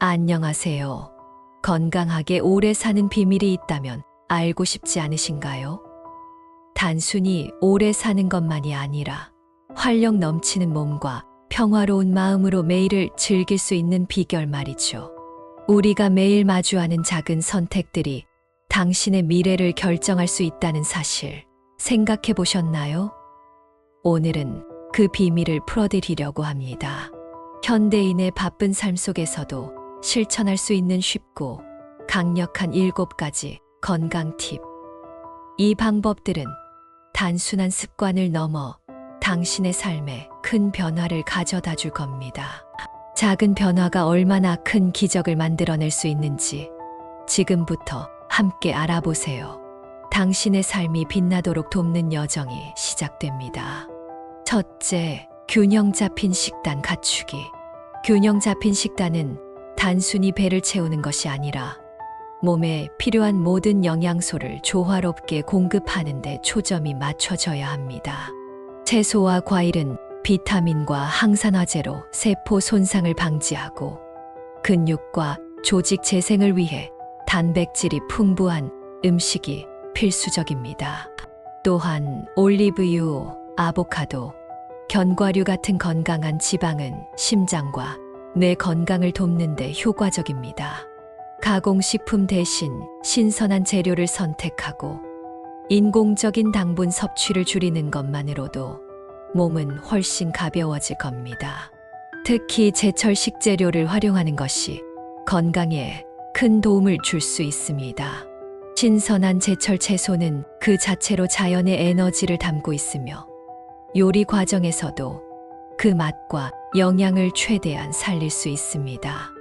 안녕하세요. 건강하게 오래 사는 비밀이 있다면 알고 싶지 않으신가요? 단순히 오래 사는 것만이 아니라 활력 넘치는 몸과 평화로운 마음으로 매일을 즐길 수 있는 비결 말이죠. 우리가 매일 마주하는 작은 선택들이 당신의 미래를 결정할 수 있다는 사실 생각해 보셨나요? 오늘은 그 비밀을 풀어드리려고 합니다. 현대인의 바쁜 삶 속에서도 실천할 수 있는 쉽고 강력한 7가지 건강 팁. 이 방법들은 단순한 습관을 넘어 당신의 삶에 큰 변화를 가져다 줄 겁니다. 작은 변화가 얼마나 큰 기적을 만들어낼 수 있는지 지금부터 함께 알아보세요. 당신의 삶이 빛나도록 돕는 여정이 시작됩니다. 첫째, 균형 잡힌 식단 갖추기. 균형 잡힌 식단은 단순히 배를 채우는 것이 아니라 몸에 필요한 모든 영양소를 조화롭게 공급하는 데 초점이 맞춰져야 합니다. 채소와 과일은 비타민과 항산화제로 세포 손상을 방지하고 근육과 조직 재생을 위해 단백질이 풍부한 음식이 필수적입니다. 또한 올리브유, 아보카도, 견과류 같은 건강한 지방은 심장과 뇌 건강을 돕는 데 효과적입니다. 가공식품 대신 신선한 재료를 선택하고 인공적인 당분 섭취를 줄이는 것만으로도 몸은 훨씬 가벼워질 겁니다. 특히 제철 식재료를 활용하는 것이 건강에 큰 도움을 줄 수 있습니다. 신선한 제철 채소는 그 자체로 자연의 에너지를 담고 있으며 요리 과정에서도 그 맛과 영양을 최대한 살릴 수 있습니다.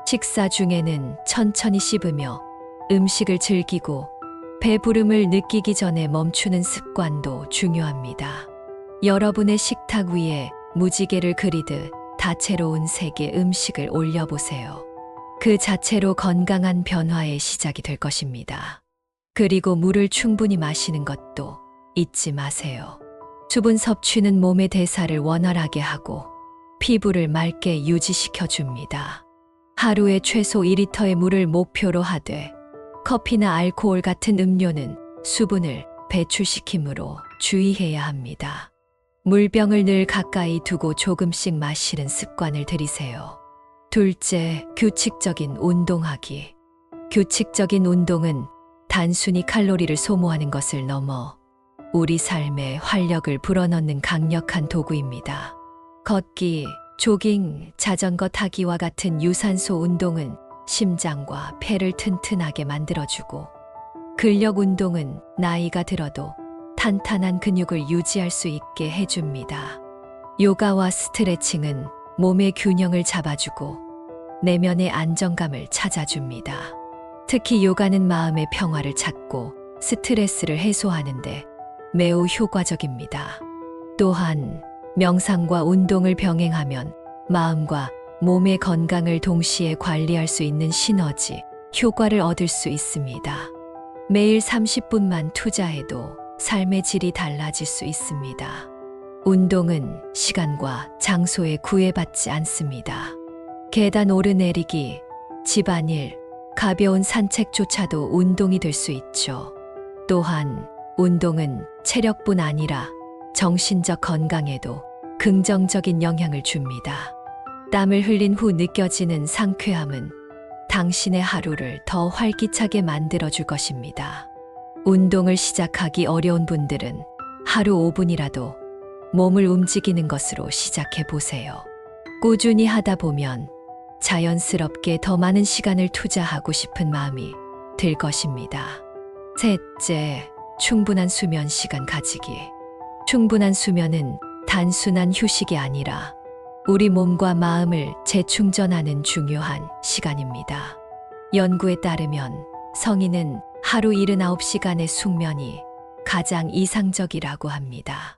식사 중에는 천천히 씹으며 음식을 즐기고 배부름을 느끼기 전에 멈추는 습관도 중요합니다. 여러분의 식탁 위에 무지개를 그리듯 다채로운 색의 음식을 올려보세요. 그 자체로 건강한 변화의 시작이 될 것입니다. 그리고 물을 충분히 마시는 것도 잊지 마세요. 수분 섭취는 몸의 대사를 원활하게 하고 피부를 맑게 유지시켜 줍니다. 하루에 최소 2리터의 물을 목표로 하되 커피나 알코올 같은 음료는 수분을 배출시키므로 주의해야 합니다. 물병을 늘 가까이 두고 조금씩 마시는 습관을 들이세요. 둘째, 규칙적인 운동하기. 규칙적인 운동은 단순히 칼로리를 소모하는 것을 넘어 우리 삶에 활력을 불어넣는 강력한 도구입니다. 걷기, 조깅, 자전거 타기와 같은 유산소 운동은 심장과 폐를 튼튼하게 만들어주고 근력 운동은 나이가 들어도 탄탄한 근육을 유지할 수 있게 해줍니다. 요가와 스트레칭은 몸의 균형을 잡아주고 내면의 안정감을 찾아줍니다. 특히 요가는 마음의 평화를 찾고 스트레스를 해소하는데 매우 효과적입니다. 또한 명상과 운동을 병행하면 마음과 몸의 건강을 동시에 관리할 수 있는 시너지 효과를 얻을 수 있습니다. 매일 30분만 투자해도 삶의 질이 달라질 수 있습니다. 운동은 시간과 장소에 구애받지 않습니다. 계단 오르내리기, 집안일, 가벼운 산책조차도 운동이 될 수 있죠. 또한 운동은 체력뿐 아니라 정신적 건강에도 긍정적인 영향을 줍니다. 땀을 흘린 후 느껴지는 상쾌함은 당신의 하루를 더 활기차게 만들어줄 것입니다. 운동을 시작하기 어려운 분들은 하루 5분이라도 몸을 움직이는 것으로 시작해 보세요. 꾸준히 하다 보면 자연스럽게 더 많은 시간을 투자하고 싶은 마음이 들 것입니다. 셋째, 충분한 수면 시간 가지기. 충분한 수면은 단순한 휴식이 아니라 우리 몸과 마음을 재충전하는 중요한 시간입니다. 연구에 따르면 성인은 하루 79시간의 숙면이 가장 이상적이라고 합니다.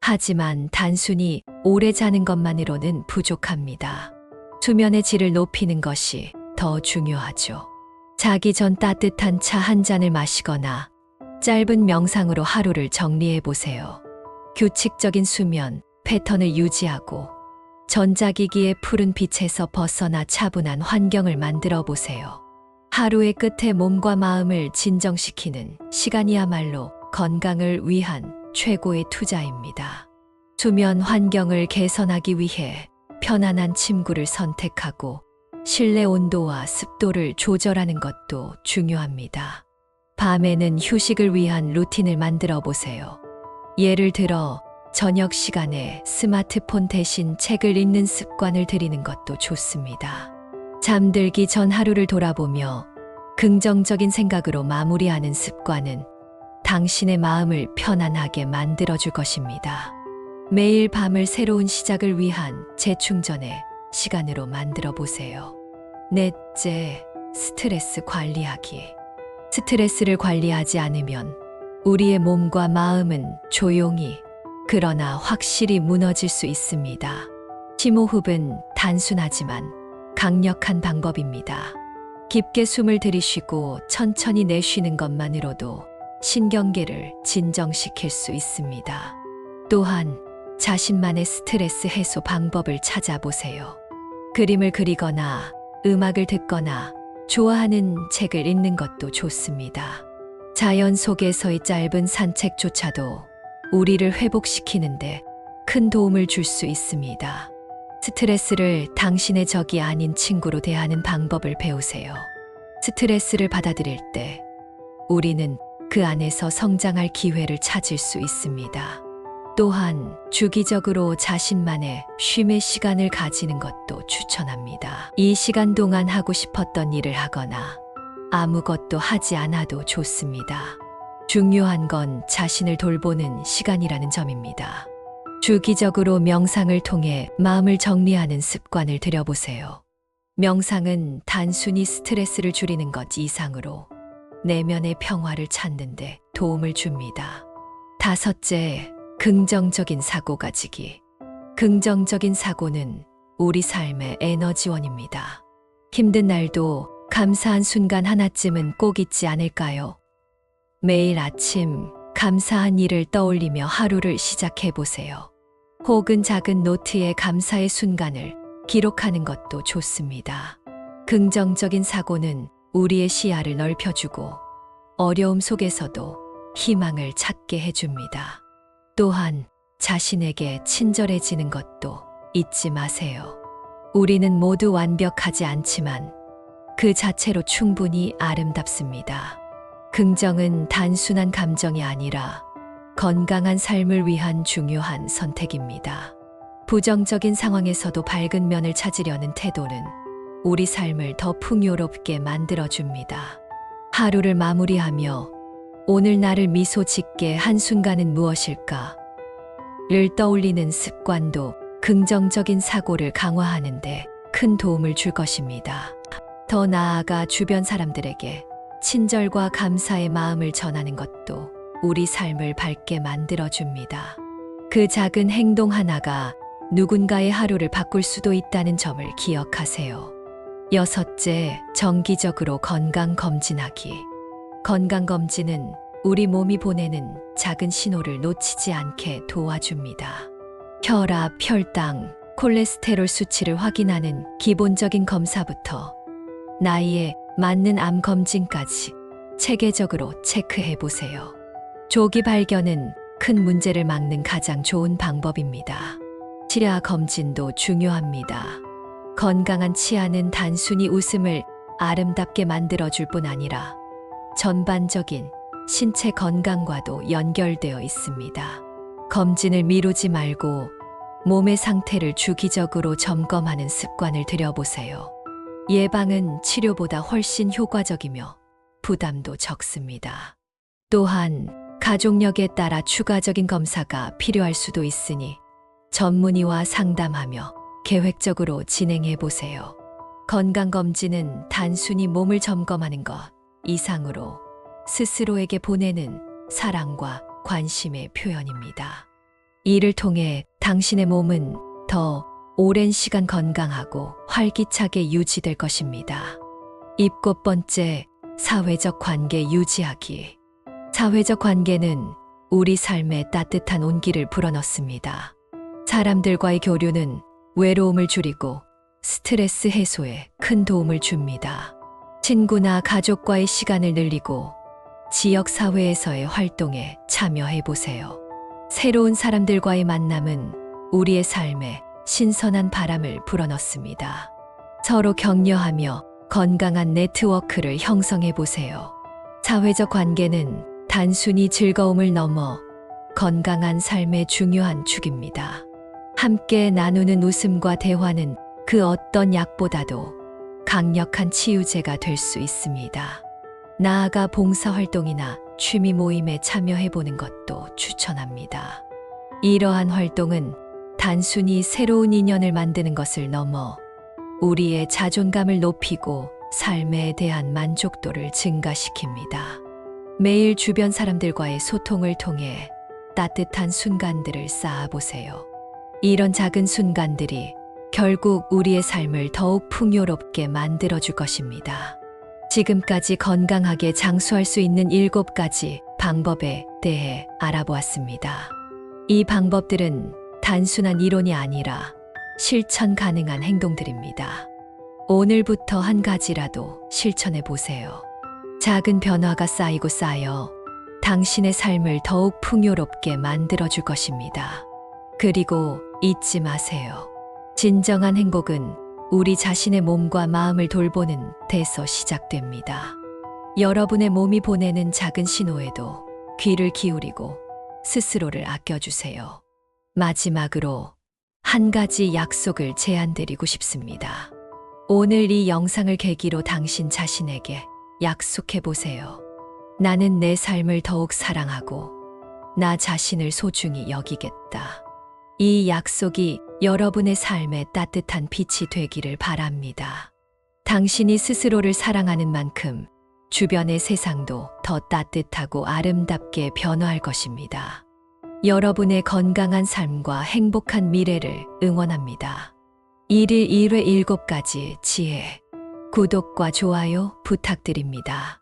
하지만 단순히 오래 자는 것만으로는 부족합니다. 수면의 질을 높이는 것이 더 중요하죠. 자기 전 따뜻한 차 한 잔을 마시거나 짧은 명상으로 하루를 정리해 보세요. 규칙적인 수면 패턴을 유지하고 전자기기의 푸른 빛에서 벗어나 차분한 환경을 만들어 보세요. 하루의 끝에 몸과 마음을 진정시키는 시간이야말로 건강을 위한 최고의 투자입니다. 수면 환경을 개선하기 위해 편안한 침구를 선택하고 실내 온도와 습도를 조절하는 것도 중요합니다. 밤에는 휴식을 위한 루틴을 만들어 보세요. 예를 들어 저녁 시간에 스마트폰 대신 책을 읽는 습관을 들이는 것도 좋습니다. 잠들기 전 하루를 돌아보며 긍정적인 생각으로 마무리하는 습관은 당신의 마음을 편안하게 만들어줄 것입니다. 매일 밤을 새로운 시작을 위한 재충전의 시간으로 만들어 보세요. 넷째, 스트레스 관리하기. 스트레스를 관리하지 않으면 우리의 몸과 마음은 조용히 그러나 확실히 무너질 수 있습니다. 심호흡은 단순하지만 강력한 방법입니다. 깊게 숨을 들이쉬고 천천히 내쉬는 것만으로도 신경계를 진정시킬 수 있습니다. 또한 자신만의 스트레스 해소 방법을 찾아보세요. 그림을 그리거나 음악을 듣거나 좋아하는 책을 읽는 것도 좋습니다. 자연 속에서의 짧은 산책조차도 우리를 회복시키는데 큰 도움을 줄 수 있습니다. 스트레스를 당신의 적이 아닌 친구로 대하는 방법을 배우세요. 스트레스를 받아들일 때 우리는 그 안에서 성장할 기회를 찾을 수 있습니다. 또한 주기적으로 자신만의 쉼의 시간을 가지는 것도 추천합니다. 이 시간 동안 하고 싶었던 일을 하거나 아무것도 하지 않아도 좋습니다. 중요한 건 자신을 돌보는 시간이라는 점입니다. 주기적으로 명상을 통해 마음을 정리하는 습관을 들여보세요. 명상은 단순히 스트레스를 줄이는 것 이상으로 내면의 평화를 찾는 데 도움을 줍니다. 다섯째, 긍정적인 사고 가지기. 긍정적인 사고는 우리 삶의 에너지원입니다. 힘든 날도 감사한 순간 하나쯤은 꼭 있지 않을까요? 매일 아침 감사한 일을 떠올리며 하루를 시작해 보세요. 혹은 작은 노트에 감사의 순간을 기록하는 것도 좋습니다. 긍정적인 사고는 우리의 시야를 넓혀주고 어려움 속에서도 희망을 찾게 해줍니다. 또한 자신에게 친절해지는 것도 잊지 마세요. 우리는 모두 완벽하지 않지만 그 자체로 충분히 아름답습니다. 긍정은 단순한 감정이 아니라 건강한 삶을 위한 중요한 선택입니다. 부정적인 상황에서도 밝은 면을 찾으려는 태도는 우리 삶을 더 풍요롭게 만들어줍니다. 하루를 마무리하며 오늘 나를 미소 짓게 한 순간은 무엇일까? 를 떠올리는 습관도 긍정적인 사고를 강화하는데 큰 도움을 줄 것입니다. 더 나아가 주변 사람들에게 친절과 감사의 마음을 전하는 것도 우리 삶을 밝게 만들어줍니다. 그 작은 행동 하나가 누군가의 하루를 바꿀 수도 있다는 점을 기억하세요. 여섯째, 정기적으로 건강검진하기. 건강검진은 우리 몸이 보내는 작은 신호를 놓치지 않게 도와줍니다. 혈압, 혈당, 콜레스테롤 수치를 확인하는 기본적인 검사부터 나이에 맞는 암 검진까지 체계적으로 체크해 보세요. 조기 발견은 큰 문제를 막는 가장 좋은 방법입니다. 치아 검진도 중요합니다. 건강한 치아는 단순히 웃음을 아름답게 만들어줄 뿐 아니라 전반적인 신체 건강과도 연결되어 있습니다. 검진을 미루지 말고 몸의 상태를 주기적으로 점검하는 습관을 들여보세요. 예방은 치료보다 훨씬 효과적이며 부담도 적습니다. 또한 가족력에 따라 추가적인 검사가 필요할 수도 있으니 전문의와 상담하며 계획적으로 진행해 보세요. 건강검진은 단순히 몸을 점검하는 것 이상으로 스스로에게 보내는 사랑과 관심의 표현입니다. 이를 통해 당신의 몸은 더 오랜 시간 건강하고 활기차게 유지될 것입니다. 일곱 번째, 사회적 관계 유지하기. 사회적 관계는 우리 삶에 따뜻한 온기를 불어넣습니다. 사람들과의 교류는 외로움을 줄이고 스트레스 해소에 큰 도움을 줍니다. 친구나 가족과의 시간을 늘리고 지역 사회에서의 활동에 참여해 보세요. 새로운 사람들과의 만남은 우리의 삶에 신선한 바람을 불어넣습니다. 서로 격려하며 건강한 네트워크를 형성해 보세요. 사회적 관계는 단순히 즐거움을 넘어 건강한 삶의 중요한 축입니다. 함께 나누는 웃음과 대화는 그 어떤 약보다도 강력한 치유제가 될 수 있습니다. 나아가 봉사활동이나 취미 모임에 참여해보는 것도 추천합니다. 이러한 활동은 단순히 새로운 인연을 만드는 것을 넘어 우리의 자존감을 높이고 삶에 대한 만족도를 증가시킵니다. 매일 주변 사람들과의 소통을 통해 따뜻한 순간들을 쌓아보세요. 이런 작은 순간들이 결국 우리의 삶을 더욱 풍요롭게 만들어줄 것입니다. 지금까지 건강하게 장수할 수 있는 7가지 방법에 대해 알아보았습니다. 이 방법들은 단순한 이론이 아니라 실천 가능한 행동들입니다. 오늘부터 한 가지라도 실천해 보세요. 작은 변화가 쌓여 당신의 삶을 더욱 풍요롭게 만들어줄 것입니다. 그리고 잊지 마세요. 진정한 행복은 우리 자신의 몸과 마음을 돌보는 데서 시작됩니다. 여러분의 몸이 보내는 작은 신호에도 귀를 기울이고 스스로를 아껴주세요. 마지막으로 한 가지 약속을 제안드리고 싶습니다. 오늘 이 영상을 계기로 당신 자신에게 약속해 보세요. 나는 내 삶을 더욱 사랑하고 나 자신을 소중히 여기겠다. 이 약속이 여러분의 삶에 따뜻한 빛이 되기를 바랍니다. 당신이 스스로를 사랑하는 만큼 주변의 세상도 더 따뜻하고 아름답게 변화할 것입니다. 여러분의 건강한 삶과 행복한 미래를 응원합니다. 1일 1회 7가지 지혜. 구독과 좋아요 부탁드립니다.